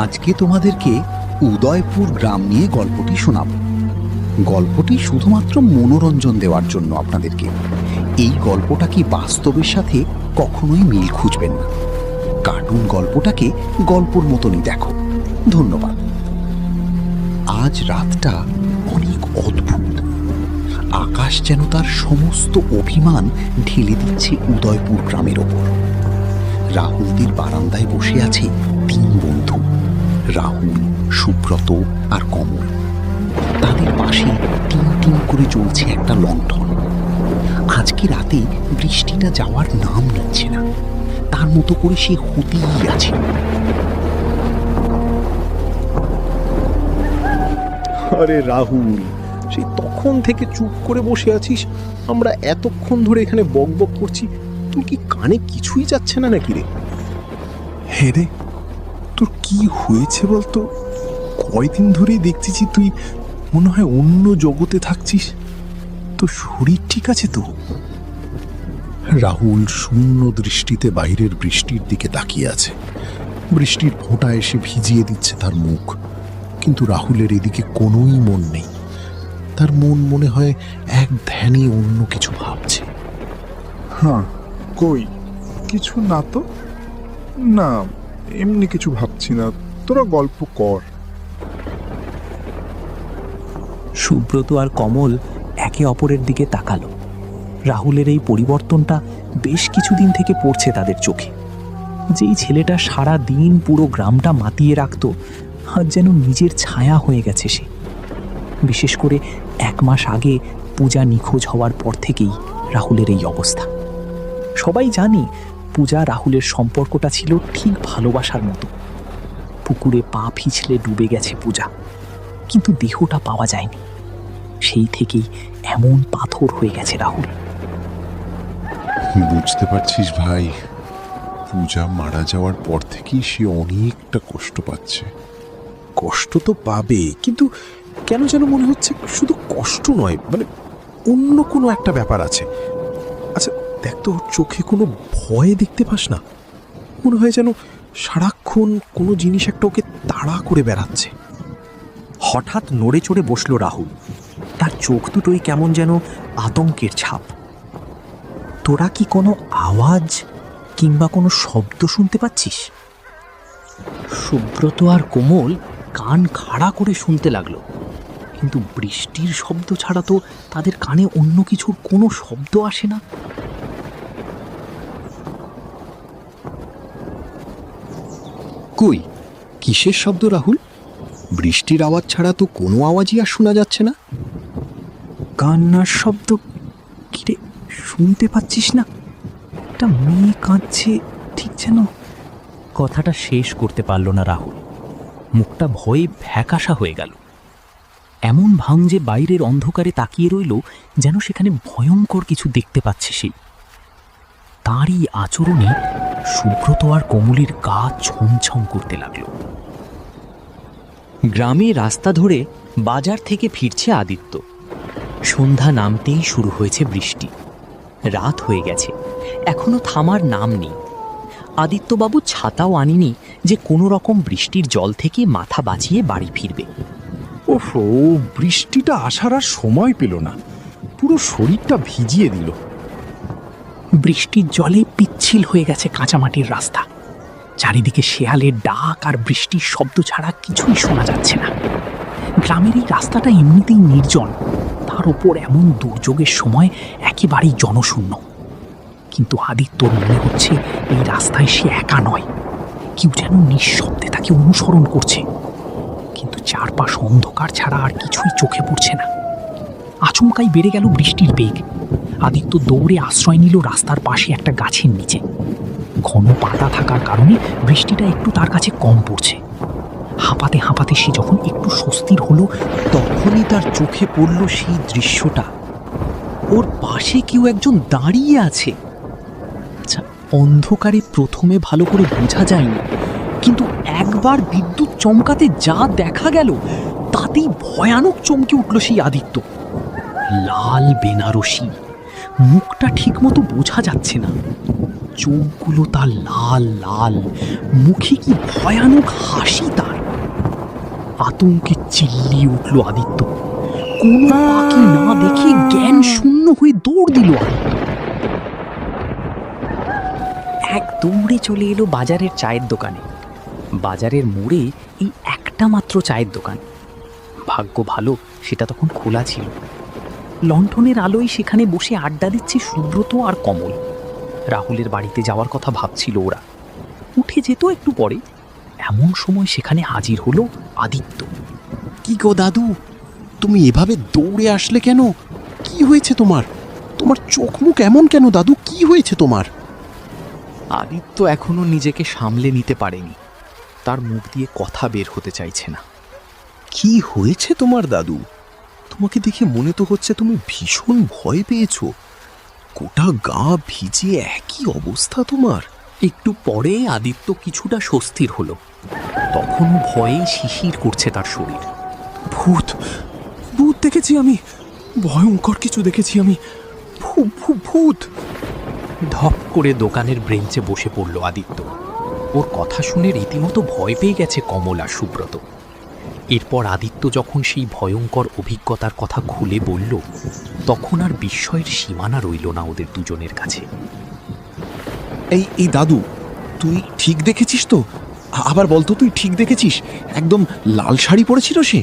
আজকে তোমাদেরকে উদয়পুর গ্রাম নিয়ে গল্পটি শোনাব। গল্পটি শুধুমাত্র মনোরঞ্জন দেওয়ার জন্য আপনাদেরকে। এই গল্পটা কি বাস্তবের সাথে কখনোই মিল খুঁজবেন না। কার্টুন গল্পটাকে গল্পর মতনই দেখো। ধন্যবাদ। আজ রাতটা অনেক অদ্ভুত। আকাশ যেন তার সমস্ত অভিমান ঢেলে দিচ্ছে উদয়পুর গ্রামের ওপর। রাহুলদের বারান্দায় বসে আছে তিন বন্ধু, রাহুল, সুব্রত আর কমল। তাদের পাশে টিম টিম করে জ্বলছে একটা লণ্ঠন। আজকে রাতে বৃষ্টিটা যাওয়ার নাম নিচ্ছে না, তার মতো করে সে হতেই আছে। আরে রাহুল, সেই তখন থেকে চুপ করে বসে আছিস। আমরা এতক্ষণ ধরে এখানে বকবক করছি, তুই কি কানে কিছুই যাচ্ছে না নাকি রে? হ্যাঁ রে, তোর কি হয়েছে বলতো? কয়দিন ধরেই দেখতেছি তুই মনে হয় অন্য জগতে থাকছিস। তোর শরীর ঠিক আছে তো? রাহুল শূন্য দৃষ্টিতে বাইরের বৃষ্টির দিকে তাকিয়ে আছে। বৃষ্টির ফোঁটা এসে ভিজিয়ে দিচ্ছে তার মুখ, কিন্তু রাহুলের এদিকে কোনোই মন নেই। তার মন মনে হয় এক ধ্যানে অন্য কিছু ভাবছে। হ্যাঁ, কই কিছু না তো। না, এমনি কিছু ভাবছি না, তোরা গল্প কর। সুব্রত আর কমল একে অপরের দিকে তাকালো। রাহুলের এই পরিবর্তনটা বেশ কিছুদিন থেকে পড়ছে তাদের চোখে। যেই ছেলেটা সারা দিন পুরো গ্রামটা মাতিয়ে রাখত, আর যেন নিজের ছায়া হয়ে গেছে সে। বিশেষ করে 1 মাস আগে পূজা নিখোঁজ হওয়ার পর থেকেই রাহুলের এই অবস্থা। সবাই জানি পূজা রাহুলের সম্পর্কটা ছিল ঠিক ভালোবাসার মতো। পুকুরে পা পিছলে ডুবে গেছে পূজা, কিন্তু দেহটা পাওয়া যায়নি। সেই থেকেই এমন পাথর হয়ে গেছে রাহুল। বুঝতে পারছিস ভাই, পূজা মারা যাওয়ার পর থেকেই সে অনেকটা কষ্ট পাচ্ছে। কষ্ট তো পাবে, কিন্তু কেন যেন মনে হচ্ছে শুধু কষ্ট নয়, মানে অন্য কোনো একটা ব্যাপার আছে। আচ্ছা দেখ তো, ওর চোখে কোনো ভয় দেখতে পাস না? মনে হয় যেন সারাক্ষণ কোনো জিনিস একটা ওকে তাড়া করে বেড়াচ্ছে। হঠাৎ নড়ে চড়ে বসলো রাহুল। তার চোখ দুটোই কেমন যেন আতঙ্কের ছাপ। তোরা কি কোনো আওয়াজ কিংবা কোনো শব্দ শুনতে পাচ্ছিস? সুব্রত আর কোমল কান খাড়া করে শুনতে লাগলো, কিন্তু বৃষ্টির শব্দ ছাড়া তো তাদের কানে অন্য কিছুর কোনো শব্দ আসে না। কই, কিসের শব্দ রাহুল? বৃষ্টির আওয়াজ ছাড়া তো কোনো আওয়াজই আর শোনা যাচ্ছে না। কান্নার শব্দ? কিরে, শুনতে পাচ্ছিস না? একটা মেয়ে কাঁদছে, ঠিক যেন। কথাটা শেষ করতে পারল না রাহুল। মুখটা ভয়ে ফ্যাকাশা হয়ে গেল। এমন ভাঙ যে বাইরের অন্ধকারে তাকিয়ে রইল, যেন সেখানে ভয়ঙ্কর কিছু দেখতে পাচ্ছে সে। তাঁরই আচরণে সুব্রত আর কমলের গা ছমছম করতে লাগলো। গ্রামে রাস্তা ধরে বাজার থেকে ফিরছে আদিত্য। সন্ধ্যা নামতেই শুরু হয়েছে বৃষ্টি। রাত হয়ে গেছে, এখনো থামার নাম নেই। আদিত্যবাবু ছাতাও আনিনি যে কোনো রকম বৃষ্টির জল থেকে মাথা বাঁচিয়ে বাড়ি ফিরবে। ওফো, বৃষ্টিটা আসার আর সময় পেল না, পুরো শরীরটা ভিজিয়ে দিল। বৃষ্টির জলে পিচ্ছিল হয়ে গেছে কাঁচামাটির রাস্তা। চারিদিকে শেয়ালের ডাক আর বৃষ্টির শব্দ ছাড়া কিছুই শোনা যাচ্ছে না। গ্রামের এই রাস্তাটা এমনিতেই নির্জন, তার ওপর এমন দুর্যোগের সময় একেবারেই জনশূন্য। কিন্তু আদিত্যর মনে হচ্ছে এই রাস্তায় সে একা নয়, কেউ যেন নিঃশব্দে তাকে অনুসরণ করছে। কিন্তু চারপাশ অন্ধকার ছাড়া আর কিছুই চোখে পড়ছে না। আচমকাই বেড়ে গেল বৃষ্টির বেগ। আদিত্য দৌড়ে আশ্রয় নিল রাস্তার পাশে একটা গাছের নিচে। ঘন পাতা থাকার কারণে বৃষ্টিটা একটু তার কাছে কম পড়ছে। হাঁপাতে হাঁপাতে সে যখন একটু স্বস্তির হলো, তখনই তার চোখে পড়ল সেই দৃশ্যটা। ওর পাশে কেউ একজন দাঁড়িয়ে আছে। আচ্ছা, অন্ধকারে প্রথমে ভালো করে বোঝা যায়নি, কিন্তু একবার বিদ্যুৎ চমকাতে যা দেখা গেল, তাতেই ভয়ানক চমকে উঠল সেই আদিত্য। লাল বেনারসি, মুখটা ঠিকমতো বোঝা যাচ্ছে না, চোখগুলো তার লাল লাল, মুখে কি ভয়ানক হাসি তার। আতঙ্কে চিল্লিয়ে উঠল আদিত্য। কোনো বাকি না দেখে জ্ঞান শূন্য হয়ে দৌড় দিল আদিত্য। এক দৌড়ে চলে এলো বাজারের চায়ের দোকানে। বাজারের মোড়ে এই একটা মাত্র চায়ের দোকান। ভাগ্য ভালো সেটা তখন খোলা ছিল। লণ্ঠনের আলোয় সেখানে বসে আড্ডা দিচ্ছে সুব্রত আর কমল। রাহুলের বাড়িতে যাওয়ার কথা ভাবছিল ওরা। উঠে যেত একটু পরে, এমন সময় সেখানে হাজির হলো আদিত্য। কি গো দাদু, তুমি এভাবে দৌড়ে আসলে কেন? কি হয়েছে তোমার? তোমার চোখ মুখ এমন কেন দাদু? কি হয়েছে তোমার? আদিত্য এখনো নিজেকে সামলে নিতে পারেনি। তার মুখ দিয়ে কথা বের হতে চাইছে না। কি হয়েছে তোমার দাদু? তোমাকে দেখে মনে তো হচ্ছে তুমি ভীষণ ভয় পেয়েছো। গোটা গা ভিজে একই অবস্থা তোমার। একটু পরে আদিত্য কিছুটা স্বস্তির হলো। তখনও ভয়ে শিশির করছে তার শরীর। ভূত, ভূত দেখেছি আমি, ভয়ঙ্কর কিছু দেখেছি আমি। ভূত! ধপ করে দোকানের ব্রেঞ্চে বসে পড়ল আদিত্য। ওর কথা শুনে রীতিমতো ভয় পেয়ে গেছে কমল আর সুব্রত। এরপর আদিত্য যখন সেই ভয়ঙ্কর অভিজ্ঞতার কথা খুলে বলল, তখন আর বিস্ময়ের সীমানা রইল না ওদের দুজনের কাছে। এই দাদু, তুই ঠিক দেখেছিস তো? আবার বলতো, তুই ঠিক দেখেছিস? একদম লাল শাড়ি পরেছিল সে।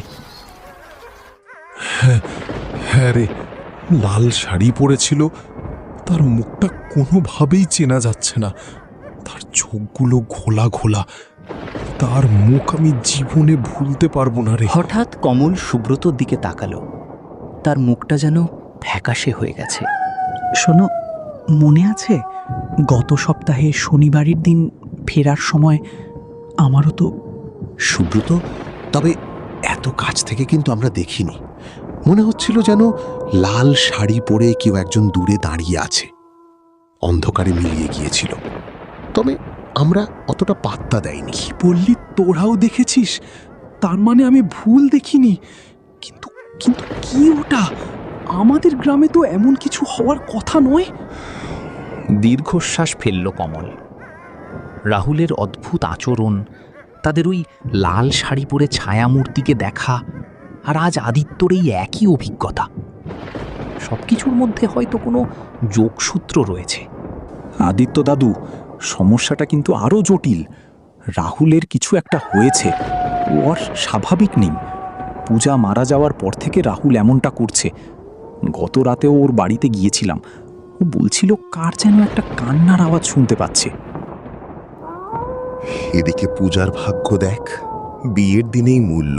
হ্যাঁ রে, লাল শাড়ি পরেছিল। তার মুখটা কোনোভাবেই চেনা যাচ্ছে না। তার চোখগুলো ঘোলা ঘোলা। তার মুখ আমি জীবনে ভুলতে পারবো না রে। হঠাৎ কমল সুব্রতর দিকে তাকালো। তার মুখটা যেন ফ্যাকাশে হয়ে গেছে। শোনো, মনে আছে গত সপ্তাহে শনিবারের দিন ফেরার সময় আমারও তো... সুব্রত, তবে এত কাছ থেকে কিন্তু আমরা দেখিনি। মনে হচ্ছিল যেন লাল শাড়ি পরে কেউ একজন দূরে দাঁড়িয়ে আছে, অন্ধকারে মিলিয়ে গিয়েছিল। তবে আমরা অতটা পাত্তা দেয়নি। কি বললি, তোরাও দেখেছিস? তার মানে আমি ভুল দেখিনি। কিন্তু কিন্তু কি ওটা? আমাদের গ্রামে তো এমন কিছু হওয়ার কথা নয়। দীর্ঘশ্বাস ফেলল কমল। রাহুলের অদ্ভুত আচরণ, তাদের ওই লাল শাড়ি পরে ছায়ামূর্তিকে দেখা, আর আজ আদিত্যর এই একই অভিজ্ঞতা, সবকিছুর মধ্যে হয়তো কোনো যোগসূত্র রয়েছে। আদিত্য দাদু, সমস্যাটা কিন্তু আরও জটিল। রাহুলের কিছু একটা হয়েছে, ওর স্বাভাবিক নেই। পূজা মারা যাওয়ার পর থেকে রাহুল এমনটা করছে। গত রাতেও ওর বাড়িতে গিয়েছিলাম, ও বলছিল কার যেন একটা কান্নার আওয়াজ শুনতে পাচ্ছে। এদিকে পূজার ভাগ্য দেখ, বিয়ের দিনেই মূল্য।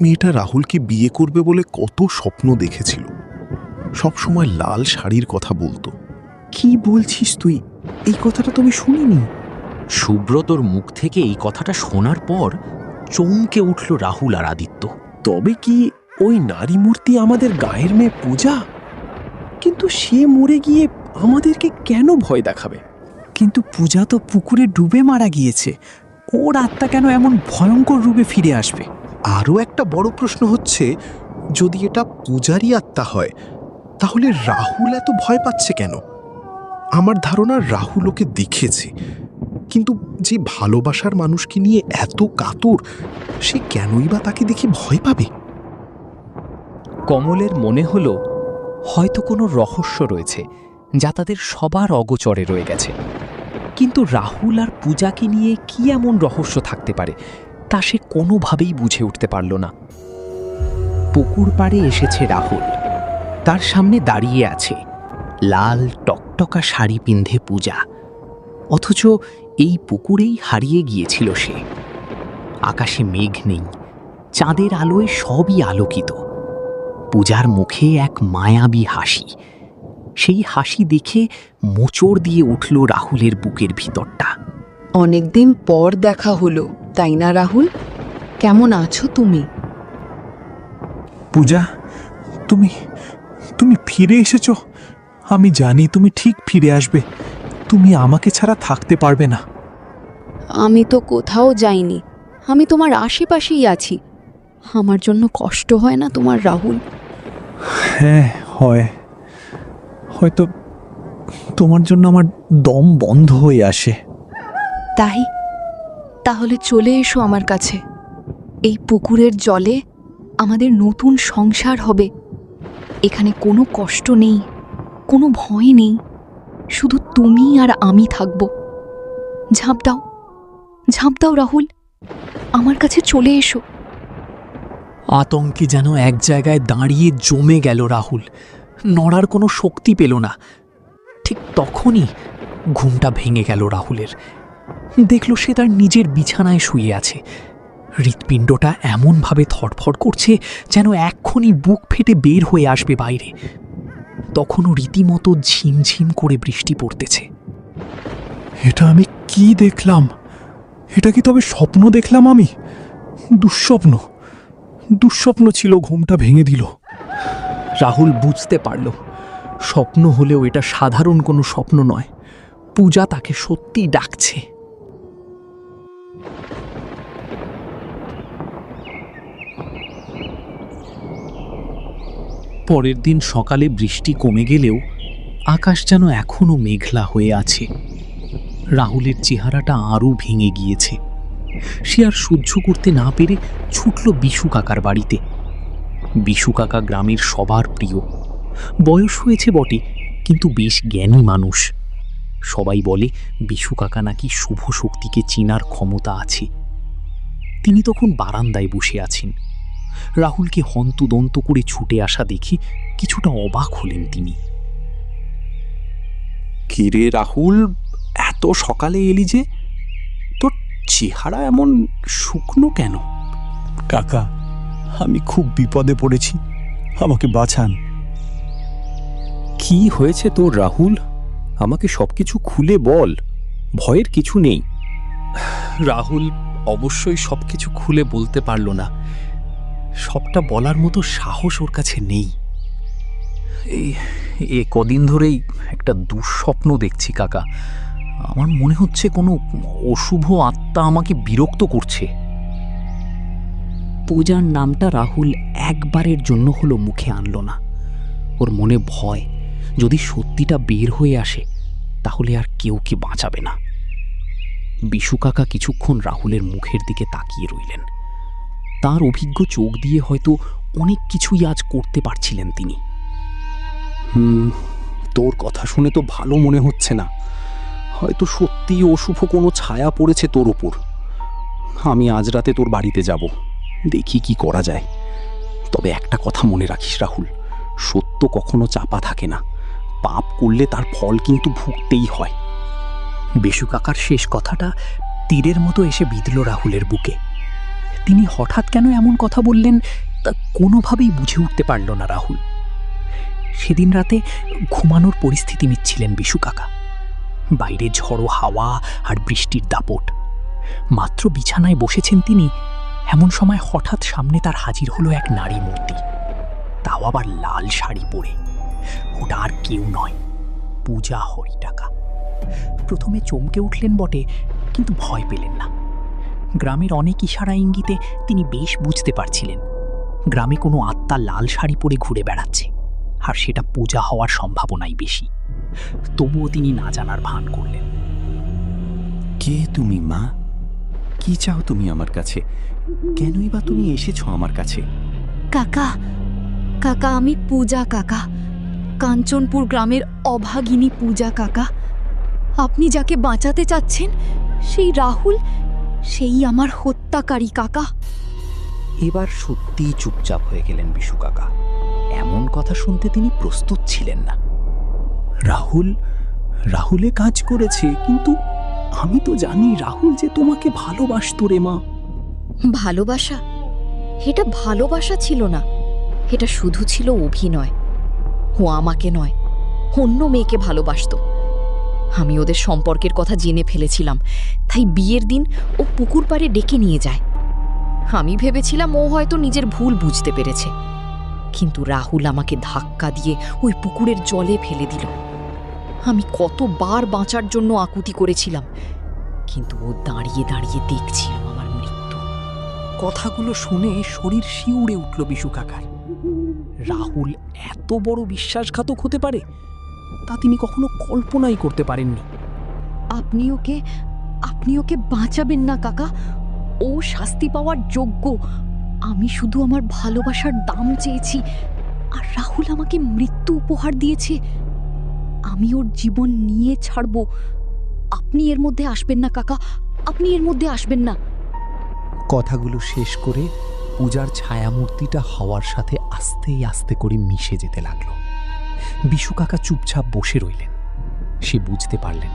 মেয়েটা রাহুলকে বিয়ে করবে বলে কত স্বপ্ন দেখেছিল। সবসময় লাল শাড়ির কথা বলতো। কি বলছিস তুই? এই কথাটা তো আমি শুনিনি। সুব্রতর মুখ থেকে এই কথাটা শোনার পর চমকে উঠল রাহুল আর আদিত্য। তবে কি ওই নারী মূর্তি আমাদের গায়ের মেয়ে পূজা? কিন্তু সে মরে গিয়ে আমাদেরকে কেন ভয় দেখাবে? কিন্তু পূজা তো পুকুরে ডুবে মারা গিয়েছে, ওর আত্মা কেন এমন ভয়ঙ্কর রূপে ফিরে আসবে? আরও একটা বড় প্রশ্ন হচ্ছে, যদি এটা পূজারই আত্মা হয়, তাহলে রাহুল এত ভয় পাচ্ছে কেন? আমার ধারণা রাহুল ওকে দেখেছে, কিন্তু যে ভালোবাসার মানুষকে নিয়ে এত কাতর, সে কেনই বা তাকে দেখে ভয় পাবে? কমলের মনে হলো হয়তো কোনো রহস্য রয়েছে যা তাদের সবার অগোচরে রয়ে গেছে। কিন্তু রাহুল আর পূজাকে নিয়ে কি এমন রহস্য থাকতে পারে তা সে কোনোভাবেই বুঝে উঠতে পারল না। পুকুর পাড়ে এসেছে রাহুল। তার সামনে দাঁড়িয়ে আছে লাল টকটকা শাড়ি পিন্ধে পূজা, অথচ এই পুকুরেই হারিয়ে গিয়েছিল সে। আকাশে মেঘ নেই, চাঁদের আলোয় সবই আলোকিত। পূজার মুখে এক মায়াবী হাসি। সেই হাসি দেখে মোচড় দিয়ে উঠল রাহুলের বুকের ভিতরটা। অনেকদিন পর দেখা হলো, তাই না রাহুল? কেমন আছো তুমি? পূজা, তুমি তুমি ফিরে এসেছো। আমি জানি তুমি ঠিক ফিরে আসবে। তুমি আমাকে ছাড়া থাকতে পারবে না। আমি তো কোথাও যাইনি, আমি তোমার আশেপাশেই আছি। আমার জন্য কষ্ট হয় না তোমার রাহুল? হ্যাঁ হয়, হয়তো তোমার জন্য আমার দম বন্ধ হয়ে আসে। তাই তাহলে চলে এসো আমার কাছে। এই পুকুরের জলে আমাদের নতুন সংসার হবে। এখানে কোনো কষ্ট নেই, কোনো ভয় নেই, শুধু তুমি আর আমি থাকব। ঝাঁপ দাও, ঝাঁপ দাও রাহুল, আমার কাছে চলে এসো। আতঙ্কে যেন এক জায়গায় দাঁড়িয়ে জমে গেল রাহুল, নড়ার কোনো শক্তি পেল না। ঠিক তখনই ঘুমটা ভেঙে গেল রাহুলের। দেখল সে তার নিজের বিছানায় শুয়ে আছে। হৃৎপিণ্ডটা এমনভাবে ধড়ফড় করছে যেন এক্ষুনি বুক ফেটে বের হয়ে আসবে বাইরে। তখনও রীতিমতো ঝিমঝিম করে বৃষ্টি পড়তেছে। এটা আমি কি দেখলাম? এটা কি তবে স্বপ্ন দেখলাম আমি? দুঃস্বপ্ন, দুঃস্বপ্ন ছিল, ঘুমটা ভেঙে দিল। রাহুল বুঝতে পারল স্বপ্ন হলেও এটা সাধারণ কোনো স্বপ্ন নয়। পূজা তাকে সত্যিই ডাকছে। পরের দিন সকালে বৃষ্টি কমে গেলেও আকাশ যেন এখনো মেঘলা হয়ে আছে। রাহুলের চেহারাটা আরও ভেঙে গিয়েছে। সে আর সহ্য করতে না পেরে ছুটল বিশু কাকার বাড়িতে। বিশু কাকা গ্রামের সবার প্রিয়। বয়স হয়েছে বটে, কিন্তু বেশ জ্ঞানী মানুষ। সবাই বলে বিশু কাকা নাকি শুভ শক্তিকে চেনার ক্ষমতা আছে। তিনি তখন বারান্দায় বসে আছেন। রাহুলকে হন্তদন্ত করে ছুটে আসা দেখে কিছুটা অবাক হলেন তিনি। কিরে রাহুল, এত সকালে এলি যে? তোর চেহারা এমন শুকনো কেন? কাকা, আমি খুব বিপদে পড়েছি, আমাকে বাঁচান। কি হয়েছে তোর রাহুল? আমাকে সবকিছু খুলে বল, ভয়ের কিছু নেই। রাহুল অবশ্যই সবকিছু খুলে বলতে পারল না। সবটা বলার মতো সাহস ওর কাছে নেই। এ কদিন ধরেই একটা দুঃস্বপ্ন দেখছি কাকা। আমার মনে হচ্ছে কোনো অশুভ আত্মা আমাকে বিরক্ত করছে। পূজার নামটা রাহুল একবারের জন্য হলো মুখে আনল না। ওর মনে ভয়, যদি সত্যিটা বের হয়ে আসে তাহলে আর কেউ কি বাঁচাবে না। বিশু কাকা কিছুক্ষণ রাহুলের মুখের দিকে তাকিয়ে রইলেন। তার অভিজ্ঞ চোখ দিয়ে হয়তো অনেক কিছুই আজ করতে পারছিলেন তিনি। তোর কথা শুনে তো ভালো মনে হচ্ছে না। হয়তো সত্যিই অশুভ কোনো ছায়া পড়েছে তোর ওপর। আমি আজ রাতে তোর বাড়িতে যাব, দেখি কি করা যায়। তবে একটা কথা মনে রাখিস রাহুল, সত্য কখনো চাপা থাকে না। পাপ করলে তার ফল কিন্তু ভুগতেই হয়। বিশু কাকার শেষ কথাটা তীরের মতো এসে বিঁধল রাহুলের বুকে। তিনি হঠাৎ কেন এমন কথা বললেন তা কোনোভাবেই বুঝে উঠতে পারল না রাহুল। সেদিন রাতে ঘুমানোর পরিস্থিতি নিচ্ছিলেন বিশু কাকা। বাইরে ঝড়ো হাওয়া আর বৃষ্টির দাপট। মাত্র বিছানায় বসেছেন তিনি, এমন সময় হঠাৎ সামনে তার হাজির হলো এক নারী মূর্তি, তাও আবার লাল শাড়ি পরে। ওটা আর কেউ নয়, পূজা হরিটাকা। প্রথমে চমকে উঠলেন বটে, কিন্তু ভয় পেলেন না। গ্রামের অনেক ইশারা ইঙ্গিতে তিনি বেশ বুঝতে পারছিলেন গ্রামে কোনো আত্মা লাল শাড়ি পরে ঘুরে বেড়াচ্ছে, আর সেটা পূজা হওয়ার সম্ভাবনাই বেশি। তবুও তিনি না জানার ভান করলেন। কে তুমি মা? কি চাও তুমি আমার কাছে? কেনই বা তুমি এসেছো আমার কাছে? কাকা, কাকা আমি পূজা কাকা, কাঞ্চনপুর গ্রামের অভাগিনী পূজা কাকা। আপনি যাকে বাঁচাতে চাচ্ছেন সেই রাহুল, সেই আমার হত্যাকারী কাকা। এবার সত্যিই চুপচাপ হয়ে গেলেন বিশু কাকা। এমন কথা শুনতে তিনি প্রস্তুত ছিলেন না। রাহুলে কাজ করেছে, কিন্তু আমি তো জানি রাহুল যে তোমাকে ভালোবাসতো রে মা। ভালোবাসা? এটা ভালোবাসা ছিল না, এটা শুধু ছিল অভিনয়। ও আমাকে নয়, অন্য মেয়েকে ভালোবাসতো। আমি ওদের সম্পর্কের কথা জেনে ফেলেছিলাম, তাই বিয়ের দিন ও পুকুর পাড়ে ডেকে নিয়ে যায়। আমি ভেবেছিলাম ও হয়তো নিজের ভুল বুঝতে পেরেছে, কিন্তু রাহুল আমাকে ধাক্কা দিয়ে ওই পুকুরের জলে ফেলে দিল। আমি কতবার বাঁচার জন্য আকুতি করেছিলাম, কিন্তু ও দাঁড়িয়ে দাঁড়িয়ে দেখছিল আমার মৃত্যু। কথাগুলো শুনে শরীর শিউরে উঠল বিশু কাকার। রাহুল এত বড় বিশ্বাসঘাতক হতে পারে তা তিনি কখনো কল্পনাই করতে পারেননি। আপনি ওকে বাঁচাবেন না কাকা, ও ও শাস্তি পাওয়ার যোগ্য। আমি শুধু আমার ভালোবাসার দাম চেয়েছি, আর রাহুল আমাকে মৃত্যু উপহার দিয়েছে। আমি ওর জীবন নিয়ে ছাড়ব। আপনি এর মধ্যে আসবেন না কাকা, আপনি এর মধ্যে আসবেন না। কথাগুলো শেষ করে পূজার ছায়ামূর্তিটা হাওয়ার সাথে আস্তে আস্তে করে মিশে যেতে লাগলো। বিশু কাকা চুপচাপ বসে রইলেন। সে বুঝতে পারলেন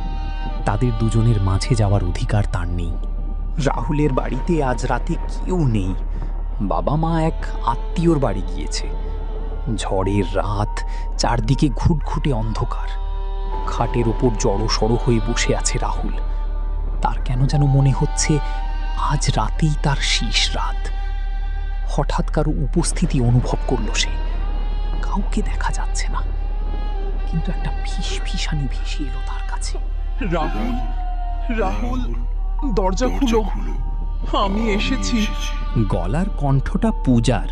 তাদের দুজনের মাঝে যাওয়ার অধিকার তার নেই। রাহুলের বাড়িতে আজ রাতে কেউ নেই। বাবা মা এক আত্মীয়র বাড়ি গিয়েছে। ঝড়ের রাত, চারদিকে ঘুটঘুটে অন্ধকার। খাটের ওপর জড়সড় হয়ে বসে আছে রাহুল। তার কেন যেন মনে হচ্ছে আজ রাতেই তার শেষ রাত। হঠাৎ কারো উপস্থিতি অনুভব করল সে। কাউকে দেখা যাচ্ছে না, কিন্তু একটা ফিসফিসানি ভেসে এলো তার কাছে। রাহুল, রাহুল, দরজা খুলো, আমি এসেছি। গলার কণ্ঠটা পূজার,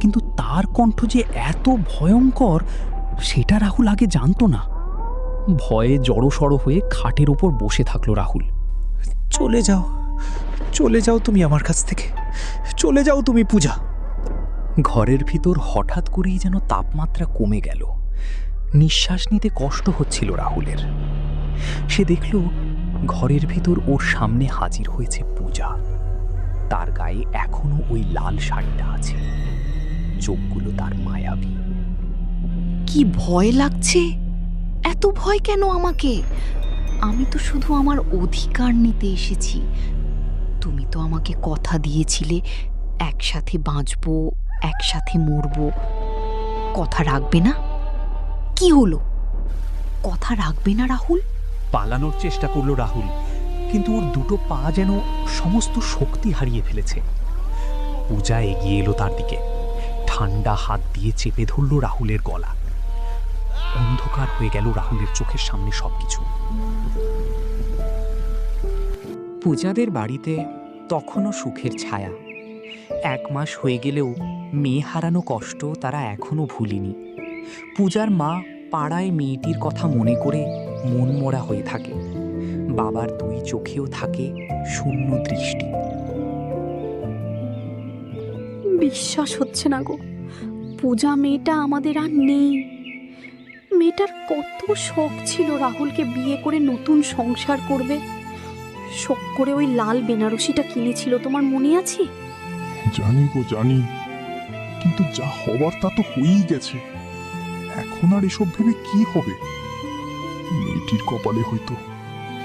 কিন্তু তার কণ্ঠ যে এত ভয়ঙ্কর সেটা রাহুল আগে জানতো না। ভয়ে জড়সড় হয়ে খাটের ওপর বসে থাকলো রাহুল। চলে যাও, চলে যাও তুমি আমার কাছ থেকে, চলে যাও তুমি পূজা। ঘরের ভিতর হঠাৎ করেই যেন তাপমাত্রা কমে গেল। নিঃশ্বাস নিতে কষ্ট হচ্ছিল রাহুলের। সে দেখল ঘরের ভিতর ওর সামনে হাজির হয়েছে পূজা। তার গায়ে এখনো ওই লাল শাড়িটা আছে, চোখগুলো তার মায়াবী। কি ভয় লাগছে! এত ভয় কেন আমাকে? আমি তো শুধু আমার অধিকার নিতে এসেছি। তুমি তো আমাকে কথা দিয়েছিলে একসাথে বাঁচবো, একসাথে মরবো। কথা রাখবে না? কি হলো, কথা রাখবে না রাহুল? পালানোর চেষ্টা করলো রাহুল, কিন্তু ওর দুটো পা যেন সমস্ত শক্তি হারিয়ে ফেলেছে। পূজা এগিয়ে এলো তার দিকে, ঠান্ডা হাত দিয়ে চেপে ধরল রাহুলের গলা। অন্ধকার হয়ে গেল রাহুলের চোখের সামনে সবকিছু। পূজাদের বাড়িতে তখনও সুখের ছায়া। 1 মাস হয়ে গেলেও মেয়ে হারানো কষ্ট তারা এখনো ভুলিনি। পূজার মা পাড়ায় মেয়েটির কথা মনে করে মন মরা হয়ে থাকে। বাবার 2 চোখেও থাকে শূন্য দৃষ্টি। বিশ্বাস হচ্ছে না গো, পূজা মেয়েটা আমাদের আর নেই। মেয়েটার কত শখ ছিল রাহুলকে বিয়ে করে নতুন সংসার করবে। শখ করে ওই লাল বেনারসিটা কিনেছিল, তোমার মনে আছে? জানি গো, জানি, কিন্তু যা হবার তা তো হয়েই গেছে। এখন আর এসব ভেবে কি হবে? মেয়েটির কপালে হয়তো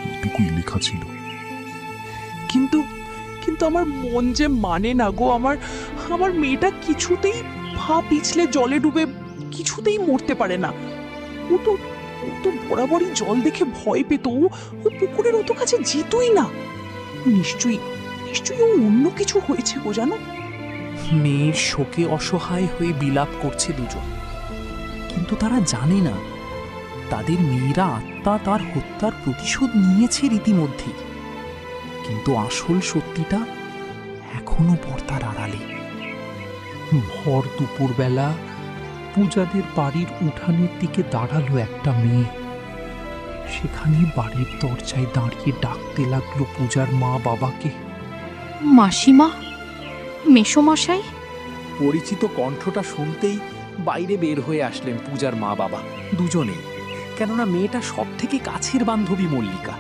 এটুকুই লেখা ছিল। কিন্তু কিন্তু আমার মন যে মানে না গো। আমার মেয়েটা কিছুতেই পা পিছলে জলে ডুবে কিছুতেই মরতে পারে না। ও তো বরাবরই জল দেখে ভয় পেত। ও পুকুরের অত কাছে যেতই না। নিশ্চয়ই ও অন্য কিছু হয়েছে গো, জানো? মেয়ের শোকে অসহায় হয়ে বিলাপ করছে দুজন, কিন্তু তারা জানে না তাদের মেয়েরা আত্মা তার হত্যার প্রতিশোধ নিয়েছে রীতিমধ্যেই। কিন্তু আসল সত্যিটা এখনো পর্দার আড়ালে। ভর দুপুরবেলা পূজাদের বাড়ির উঠানের দিকে দাঁড়ালো একটা মেয়ে। সেখানে বাড়ির দরজায় দাঁড়িয়ে ডাকতে লাগলো পূজার মা বাবাকে। মাসিমা, মেসোমশাই। পরিচিত কণ্ঠটা শুনতেই বাইরে বের হয়ে আসলেন পূজার মা বাবা দুজনেই। কেননা মেয়েটা সব থেকে কাছের বান্ধবী মল্লিকা।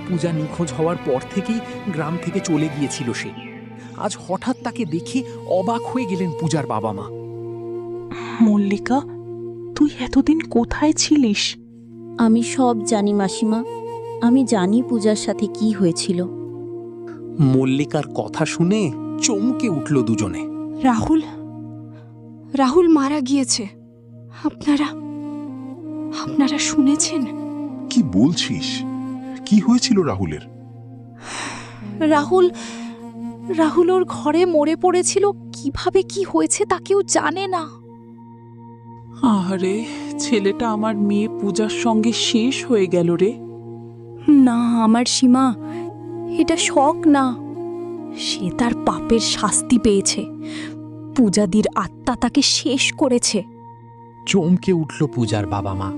পূজা নিখোঁজ হওয়ার পর থেকেই গ্রাম থেকে চলে গিয়েছিল সে। আজ হঠাৎ তাকে দেখে অবাক হয়ে গেলেন পূজার বাবা মা। মল্লিকা, তুই এতদিন কোথায় ছিলিস? আমি সব জানি মাসিমা, আমি জানি পূজার সাথে কি হয়েছিল। মল্লিকার কথা শুনে চমকে উঠল দুজনে। রাহুল মারা গিয়েছে। আপনারা শুনেছেন? কি বলছিস? কি হয়েছিল রাহুলের? রাহুল ওর ঘরে মরে পড়েছিল। কিভাবে কি হয়েছে তা কেউ জানে না। আরে, ছেলেটা আমার মেয়ে পূজার সঙ্গে শেষ হয়ে গেল রে। না আমার সীমা, এটা শখ না। সে তার পাপের শাস্তি পেয়েছে। পূজাদির আত্মা তাকে শেষ করেছে। চমকে উঠল পূজার বাবা মা।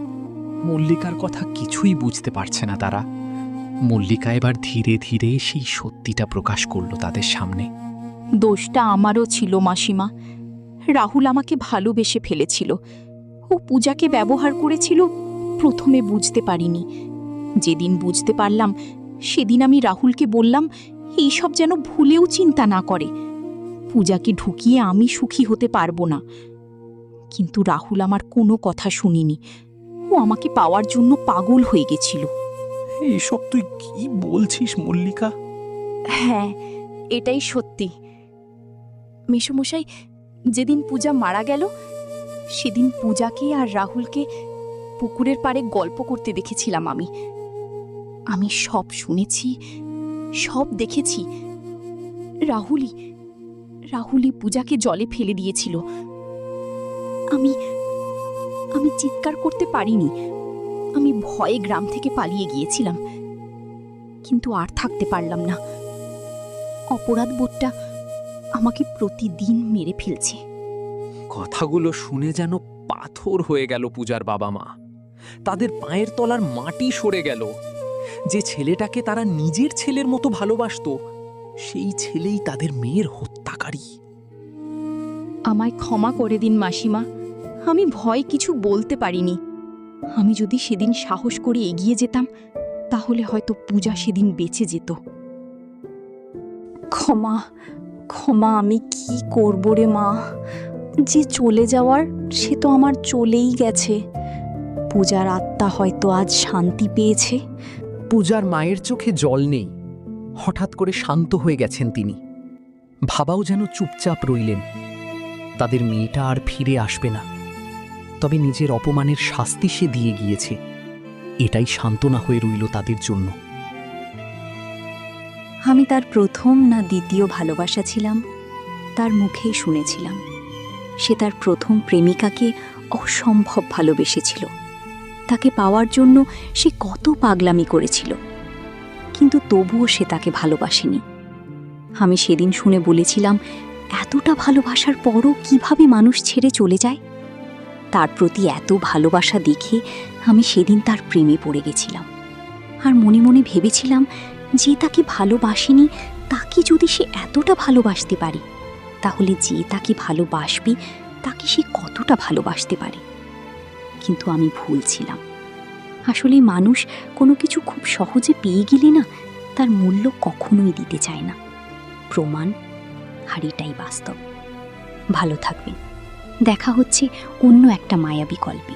মল্লিকার কথা কিছুই বুঝতে পারছে না তারা। মল্লিকা এবার ধীরে ধীরে সেই সত্যিটা প্রকাশ করল তাদের সামনে। দোষটা আমারও ছিল মাসিমা। রাহুল আমাকে ভালোবেসে ফেলেছিল। ও পূজাকে ব্যবহার করেছিল, প্রথমে বুঝতে পারিনি। যেদিন বুঝতে পারলাম সেদিন আমি রাহুলকে বললাম এইসব যেন ভুলেও চিন্তা না করে। পূজাকে ঢুকিয়ে আমি সুখী হতে পারবো না। কিন্তু রাহুল আমার কোনো কথা শুনিনি। ও আমাকে পাওয়ার জন্য পাগল হয়ে গেছিল। এসব তুই কি বলছিস মল্লিকা? হ্যাঁ, এটাই সত্যি। মেসোমশাই, যেদিন পূজা মারা গেল সেদিন পূজাকে আর রাহুলকে পুকুরের পাড়ে গল্প করতে দেখেছিলাম আমি। আমি সব শুনেছি, সব দেখেছি। রাহুলই পূজাকে জলে ফেলে দিয়েছিল। আমি চিৎকার করতে পারিনি। আমি ভয়ে গ্রাম থেকে পালিয়ে গিয়েছিলাম, কিন্তু আর থাকতে পারলাম না। অপরাধবোধটা আমাকে প্রতিদিন মেরে ফেলছে। কথাগুলো শুনে যেন পাথর হয়ে গেল পূজার বাবা মা। তাদের পায়ের তলার মাটি সরে গেল। যে ছেলেটাকে তারা নিজের ছেলের মতো ভালোবাসতো, সেই ছেলেই তাদের মেয়ের হত্যাকারী। আমায় ক্ষমা করে দিন মাসিমা। আমি ভয় কিছু বলতে পারিনি। আমি যদি সেদিন সাহস করে এগিয়ে যেতাম তাহলে হয়তো পূজা সেদিন বেঁচে যেত। ক্ষমা ক্ষমা, আমি কি করব রে মা? যে চলে যাওয়ার সে তো আমার চলেই গেছে। পূজার আত্মা হয়তো আজ শান্তি পেয়েছে। পূজার মায়ের চোখে জল নেই। হঠাৎ করে শান্ত হয়ে গেছেন তিনি। বাবাও যেন চুপচাপ রইলেন। তাদের মেয়েটা আর ফিরে আসবে না, তবে নিজের অপমানের শাস্তি সে দিয়ে গিয়েছে, এটাই সান্ত্বনা হয়ে রইল তাদের জন্য। আমি তার প্রথম না দ্বিতীয় ভালোবাসা ছিলাম, তার মুখেই শুনেছিলাম। সে তার প্রথম প্রেমিকাকে অসম্ভব ভালোবেসেছিল। তাকে পাওয়ার জন্য সে কত পাগলামি করেছিল, কিন্তু তবুও সে তাকে ভালোবাসেনি। আমি সেদিন শুনে বলেছিলাম, এতটা ভালোবাসার পরও কিভাবে মানুষ ছেড়ে চলে যায়? তার প্রতি এত ভালোবাসা দেখে আমি সেদিন তার প্রেমে পড়ে গেছিলাম। আর মনে মনে ভেবেছিলাম, যে তাকে ভালোবাসেনি তাকে যদি সে এতটা ভালোবাসতে পারে, তাহলে যে তাকে ভালোবাসবে তাকে সে কতটা ভালোবাসতে পারে। কিন্তু আমি ভুল ছিলাম। আসলে মানুষ কোনো কিছু খুব সহজে পেয়ে গেলে না, তার মূল্য কখনোই দিতে চায় না। প্রমাণ, আর এটাই বাস্তব। ভালো থাকবেন। দেখা হচ্ছে অন্য একটা মায়াবী গল্পে।